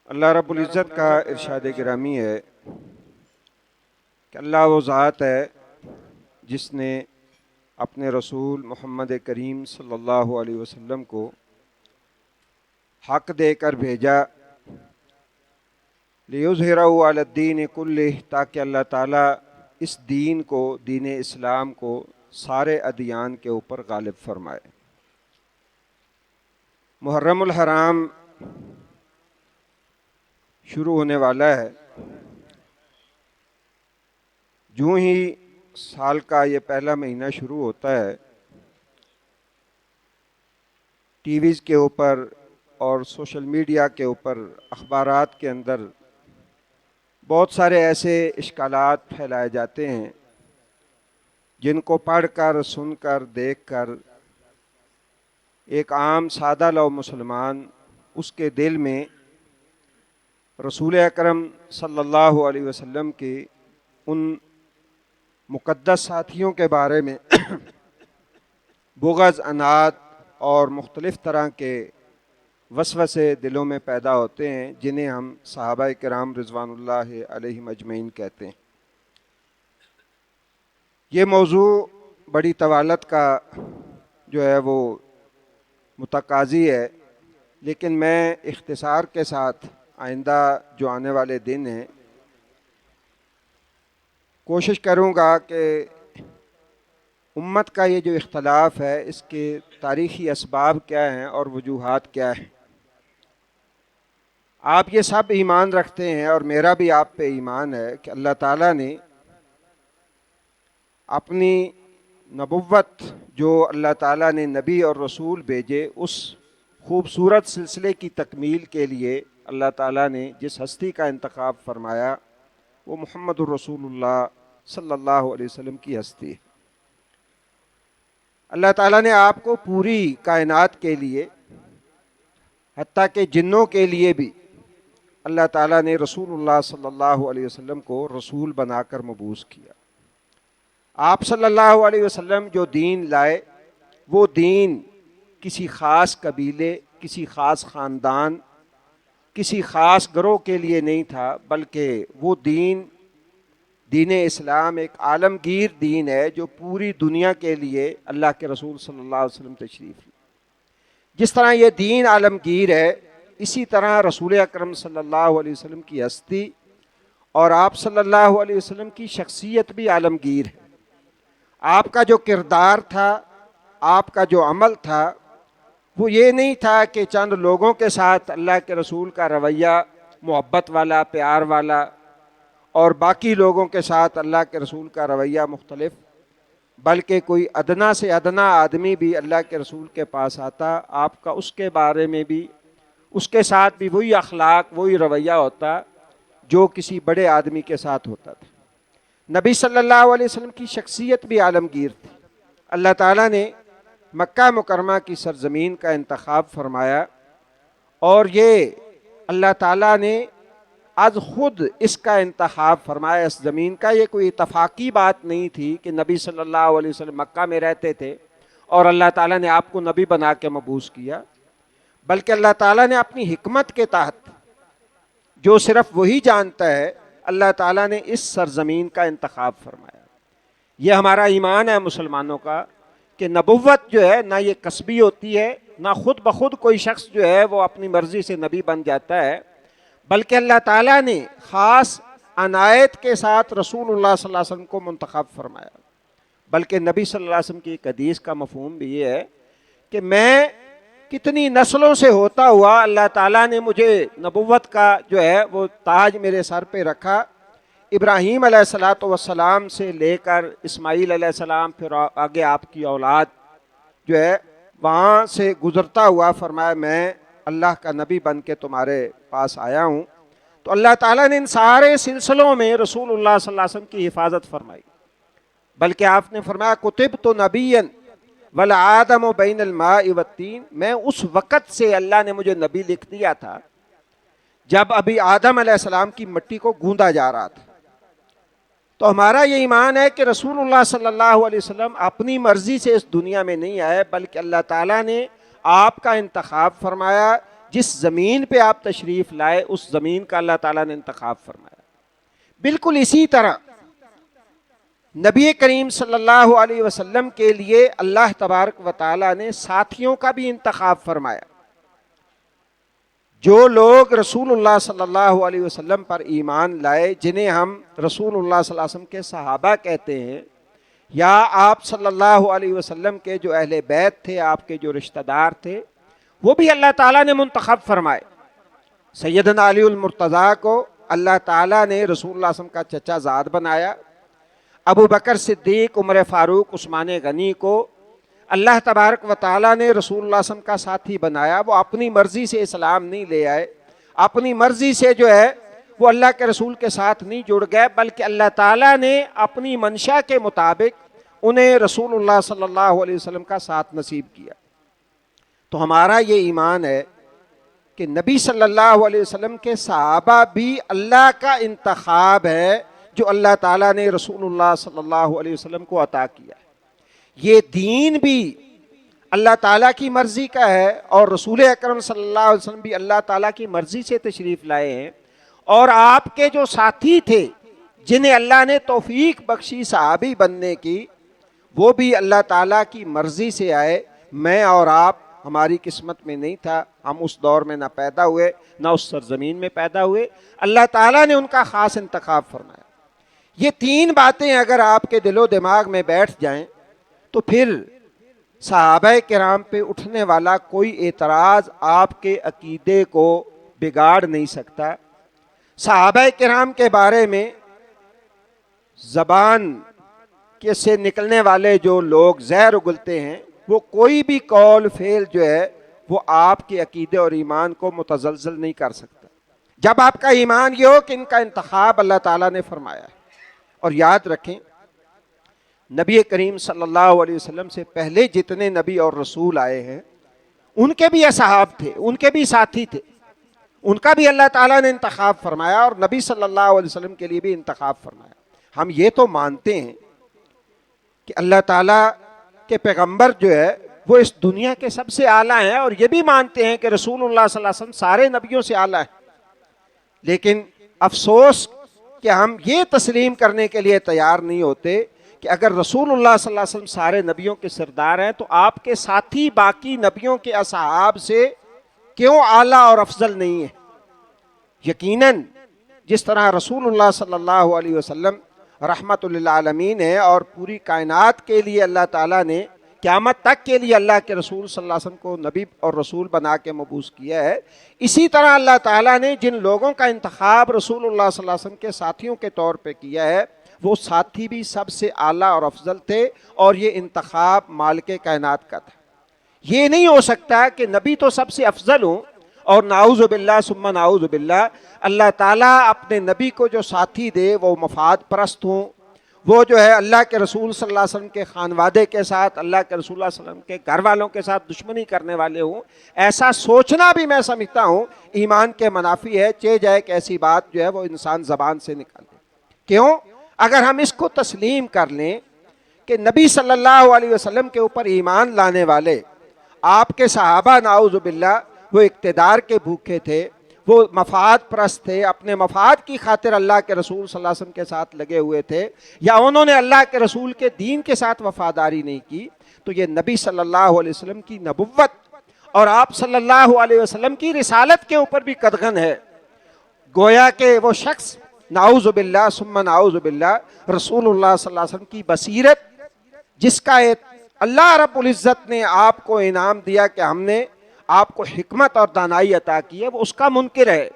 اللہ رب العزت کا ارشاد گرامی ہے کہ اللہ وہ ذات ہے جس نے اپنے رسول محمد کریم صلی اللہ علیہ وسلم کو حق دے کر بھیجا، لیظہرہ علی الدین کلہ، تاکہ اللہ تعالیٰ اس دین کو، دین اسلام کو سارے ادیان کے اوپر غالب فرمائے۔ محرم الحرام شروع ہونے والا ہے۔ جو ہی سال کا یہ پہلا مہینہ شروع ہوتا ہے، ٹی ویز کے اوپر اور سوشل میڈیا کے اوپر، اخبارات کے اندر بہت سارے ایسے اشکالات پھیلائے جاتے ہیں جن کو پڑھ کر، سن کر، دیکھ کر ایک عام سادہ لو مسلمان اس کے دل میں رسول اکرم صلی اللہ علیہ وسلم کے ان مقدس ساتھیوں کے بارے میں بغض، عناد اور مختلف طرح کے وسوسے دلوں میں پیدا ہوتے ہیں، جنہیں ہم صحابہ کرام رضوان اللہ علیہم اجمعین کہتے ہیں۔ یہ موضوع بڑی طوالت کا جو ہے وہ متقاضی ہے، لیکن میں اختصار کے ساتھ آئندہ جو آنے والے دن ہیں کوشش کروں گا کہ امت کا یہ جو اختلاف ہے اس کے تاریخی اسباب کیا ہیں اور وجوہات کیا ہیں۔ آپ یہ سب ایمان رکھتے ہیں اور میرا بھی آپ پہ ایمان ہے کہ اللہ تعالیٰ نے اپنی نبوت، جو اللہ تعالیٰ نے نبی اور رسول بھیجے، اس خوبصورت سلسلے کی تکمیل کے لیے اللہ تعالیٰ نے جس ہستی کا انتخاب فرمایا وہ محمد الرسول اللہ صلی اللہ علیہ وسلم کی ہستی ہے۔ اللہ تعالیٰ نے آپ کو پوری کائنات کے لیے، حتیٰ کہ جنوں کے لیے بھی، اللہ تعالیٰ نے رسول اللہ صلی اللہ علیہ وسلم کو رسول بنا کر مبعوث کیا۔ آپ صلی اللہ علیہ وسلم جو دین لائے، وہ دین کسی خاص قبیلے، کسی خاص خاندان، کسی خاص گروہ کے لیے نہیں تھا، بلکہ وہ دین اسلام ایک عالمگیر دین ہے جو پوری دنیا کے لیے اللہ کے رسول صلی اللہ علیہ وسلم تشریف لائے۔ جس طرح یہ دین عالمگیر ہے، اسی طرح رسول اکرم صلی اللہ علیہ وسلم کی ہستی اور آپ صلی اللہ علیہ وسلم کی شخصیت بھی عالمگیر ہے۔ آپ کا جو کردار تھا، آپ کا جو عمل تھا، وہ یہ نہیں تھا کہ چند لوگوں کے ساتھ اللہ کے رسول کا رویہ محبت والا، پیار والا، اور باقی لوگوں کے ساتھ اللہ کے رسول کا رویہ مختلف، بلکہ کوئی ادنا سے ادنا آدمی بھی اللہ کے رسول کے پاس آتا، آپ کا اس کے بارے میں بھی، اس کے ساتھ بھی وہی اخلاق، وہی رویہ ہوتا جو کسی بڑے آدمی کے ساتھ ہوتا تھا۔ نبی صلی اللہ علیہ وسلم کی شخصیت بھی عالمگیر تھی۔ اللہ تعالیٰ نے مکہ مکرمہ کی سرزمین کا انتخاب فرمایا، اور یہ اللہ تعالیٰ نے از خود اس کا انتخاب فرمایا۔ اس زمین کا یہ کوئی اتفاقی بات نہیں تھی کہ نبی صلی اللہ علیہ وسلم مکہ میں رہتے تھے اور اللہ تعالیٰ نے آپ کو نبی بنا کے مبعوث کیا، بلکہ اللہ تعالیٰ نے اپنی حکمت کے تحت، جو صرف وہی جانتا ہے، اللہ تعالیٰ نے اس سرزمین کا انتخاب فرمایا۔ یہ ہمارا ایمان ہے مسلمانوں کا کہ نبوت جو ہے نہ یہ کسبی ہوتی ہے، نہ خود بخود کوئی شخص جو ہے وہ اپنی مرضی سے نبی بن جاتا ہے، بلکہ اللہ تعالیٰ نے خاص عنایت کے ساتھ رسول اللہ صلی اللہ علیہ وسلم کو منتخب فرمایا۔ بلکہ نبی صلی اللہ علیہ وسلم کی ایک حدیث کا مفہوم بھی یہ ہے کہ میں کتنی نسلوں سے ہوتا ہوا اللہ تعالیٰ نے مجھے نبوت کا جو ہے وہ تاج میرے سر پہ رکھا۔ ابراہیم علیہ السلام سے لے کر اسماعیل علیہ السلام، پھر آگے آپ کی اولاد جو ہے، وہاں سے گزرتا ہوا فرمایا میں اللہ کا نبی بن کے تمہارے پاس آیا ہوں۔ تو اللہ تعالیٰ نے ان سارے سلسلوں میں رسول اللہ صلی اللہ علیہ وسلم کی حفاظت فرمائی، بلکہ آپ نے فرمایا کتبت نبیا والآدم بین الماء والطین، میں اس وقت سے اللہ نے مجھے نبی لکھ دیا تھا جب ابھی آدم علیہ السلام کی مٹی کو گوندا جا رہا تھا۔ تو ہمارا یہ ایمان ہے کہ رسول اللہ صلی اللہ علیہ وسلم اپنی مرضی سے اس دنیا میں نہیں آئے، بلکہ اللہ تعالیٰ نے آپ کا انتخاب فرمایا، جس زمین پہ آپ تشریف لائے اس زمین کا اللہ تعالیٰ نے انتخاب فرمایا۔ بالکل اسی طرح نبی کریم صلی اللہ علیہ وسلم کے لیے اللہ تبارک و تعالیٰ نے ساتھیوں کا بھی انتخاب فرمایا۔ جو لوگ رسول اللہ صلی اللہ علیہ وسلم پر ایمان لائے، جنہیں ہم رسول اللہ صلی اللہ علیہ وسلم کے صحابہ کہتے ہیں، یا آپ صلی اللہ علیہ وسلم کے جو اہل بیت تھے، آپ کے جو رشتہ دار تھے، وہ بھی اللہ تعالیٰ نے منتخب فرمائے۔ سیدنا علی المرتضیٰ کو اللہ تعالیٰ نے رسول اللہ صلی اللہ علیہ وسلم کا چچا زاد بنایا۔ ابو بکر صدیق، عمر فاروق، عثمان غنی کو اللہ تبارک و تعالیٰ نے رسول اللہ صلی اللہ علیہ وسلم کا ساتھی بنایا۔ وہ اپنی مرضی سے اسلام نہیں لے آئے، اپنی مرضی سے جو ہے وہ اللہ کے رسول کے ساتھ نہیں جڑ گئے، بلکہ اللہ تعالیٰ نے اپنی منشا کے مطابق انہیں رسول اللہ صلی اللہ علیہ وسلم کا ساتھ نصیب کیا۔ تو ہمارا یہ ایمان ہے کہ نبی صلی اللہ علیہ وسلم کے صحابہ بھی اللہ کا انتخاب ہے جو اللہ تعالیٰ نے رسول اللہ صلی اللہ علیہ وسلم کو عطا کیا ہے۔ یہ دین بھی اللہ تعالیٰ کی مرضی کا ہے، اور رسول اکرم صلی اللہ علیہ وسلم بھی اللہ تعالیٰ کی مرضی سے تشریف لائے ہیں، اور آپ کے جو ساتھی تھے جنہیں اللہ نے توفیق بخشی صحابی بننے کی، وہ بھی اللہ تعالیٰ کی مرضی سے آئے۔ میں اور آپ، ہماری قسمت میں نہیں تھا، ہم اس دور میں نہ پیدا ہوئے، نہ اس سرزمین میں پیدا ہوئے، اللہ تعالیٰ نے ان کا خاص انتخاب فرمایا۔ یہ تین باتیں اگر آپ کے دل و دماغ میں بیٹھ جائیں تو پھر صحابہ کرام پہ اٹھنے والا کوئی اعتراض آپ کے عقیدے کو بگاڑ نہیں سکتا۔ صحابہ کرام کے بارے میں زبان کے سے نکلنے والے جو لوگ زہر اگلتے ہیں، وہ کوئی بھی قول فعل جو ہے وہ آپ کے عقیدے اور ایمان کو متزلزل نہیں کر سکتا، جب آپ کا ایمان یہ ہو کہ ان کا انتخاب اللہ تعالیٰ نے فرمایا ہے۔ اور یاد رکھیں، نبی کریم صلی اللہ علیہ وسلم سے پہلے جتنے نبی اور رسول آئے ہیں، ان کے بھی اصحاب تھے، ان کے بھی ساتھی تھے، ان کا بھی اللہ تعالیٰ نے انتخاب فرمایا، اور نبی صلی اللہ علیہ وسلم کے لیے بھی انتخاب فرمایا۔ ہم یہ تو مانتے ہیں کہ اللہ تعالیٰ کے پیغمبر جو ہے وہ اس دنیا کے سب سے اعلیٰ ہیں، اور یہ بھی مانتے ہیں کہ رسول اللہ صلی اللہ علیہ وسلم سارے نبیوں سے اعلیٰ ہیں، لیکن افسوس کہ ہم یہ تسلیم کرنے کے لیے تیار نہیں ہوتے کہ اگر رسول اللہ صلی اللہ علیہ وسلم سارے نبیوں کے سردار ہیں تو آپ کے ساتھی باقی نبیوں کے اصحاب سے کیوں اعلیٰ اور افضل نہیں ہیں؟ یقیناً جس طرح رسول اللہ صلی اللہ علیہ وسلم رحمت للعالمین ہے، اور پوری کائنات کے لیے اللہ تعالیٰ نے قیامت تک کے لیے اللہ کے رسول صلی اللہ علیہ وسلم کو نبی اور رسول بنا کے مبعوث کیا ہے، اسی طرح اللہ تعالیٰ نے جن لوگوں کا انتخاب رسول اللہ صلی اللہ علیہ وسلم کے ساتھیوں کے طور پہ کیا ہے، وہ ساتھی بھی سب سے اعلیٰ اور افضل تھے، اور یہ انتخاب مالک کائنات کا تھا۔ یہ نہیں ہو سکتا کہ نبی تو سب سے افضل ہوں اور نعوذ باللہ ثم نعوذ باللہ اللہ تعالیٰ اپنے نبی کو جو ساتھی دے وہ مفاد پرست ہوں، وہ جو ہے اللہ کے رسول صلی اللہ علیہ وسلم کے خانوادے کے ساتھ، اللہ کے رسول صلی اللہ علیہ وسلم کے گھر والوں کے ساتھ دشمنی کرنے والے ہوں۔ ایسا سوچنا بھی میں سمجھتا ہوں ایمان کے منافی ہے، چہ جائے کہ ایسی بات جو ہے وہ انسان زبان سے نکال دے۔ کیوں؟ اگر ہم اس کو تسلیم کر لیں کہ نبی صلی اللہ علیہ وسلم کے اوپر ایمان لانے والے آپ کے صحابہ نعوذ باللہ وہ اقتدار کے بھوکے تھے، وہ مفاد پرست تھے، اپنے مفاد کی خاطر اللہ کے رسول صلی اللہ علیہ وسلم کے ساتھ لگے ہوئے تھے، یا انہوں نے اللہ کے رسول کے دین کے ساتھ وفاداری نہیں کی، تو یہ نبی صلی اللہ علیہ وسلم کی نبوت اور آپ صلی اللہ علیہ وسلم کی رسالت کے اوپر بھی قدغن ہے۔ گویا کہ وہ شخص نعوذ باللہ ثم نعوذ باللہ رسول اللہ صلی اللہ علیہ وسلم کی بصیرت، جس کا اللہ رب العزت نے آپ کو انعام دیا کہ ہم نے آپ کو حکمت اور دانائی عطا کی ہے، وہ اس کا منکر ہے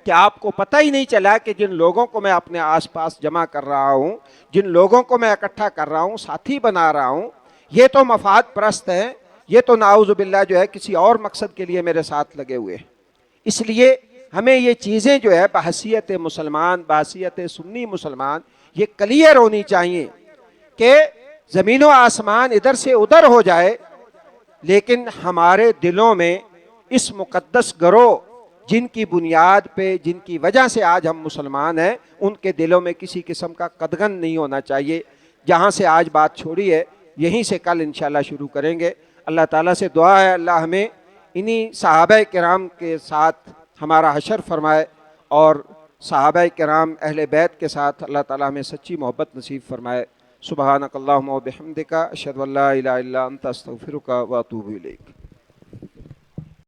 کہ آپ کو پتہ ہی نہیں چلا کہ جن لوگوں کو میں اپنے آس پاس جمع کر رہا ہوں، جن لوگوں کو میں اکٹھا کر رہا ہوں، ساتھی بنا رہا ہوں، یہ تو مفاد پرست ہیں، یہ تو نعوذ باللہ جو ہے کسی اور مقصد کے لیے میرے ساتھ لگے ہوئے ہیں۔ اس لیے ہمیں یہ چیزیں جو ہے بحیثیت مسلمان، بحیثیت سنی مسلمان، یہ کلیئر ہونی چاہیے کہ زمین و آسمان ادھر سے ادھر ہو جائے، لیکن ہمارے دلوں میں اس مقدس گروہ جن کی بنیاد پہ، جن کی وجہ سے آج ہم مسلمان ہیں، ان کے دلوں میں کسی قسم کا قدغن نہیں ہونا چاہیے۔ جہاں سے آج بات چھوڑی ہے یہیں سے کل انشاءاللہ شروع کریں گے۔ اللہ تعالیٰ سے دعا ہے اللہ ہمیں انہی صحابہ کرام کے ساتھ ہمارا حشر فرمائے، اور صحابہ کرام اہل بیت کے ساتھ اللہ تعالیٰ ہمیں سچی محبت نصیب فرمائے۔ سبحانک اللہم و بحمدک، اشہد ان لا الہ الا انت، استغفرک و اتوب الیک۔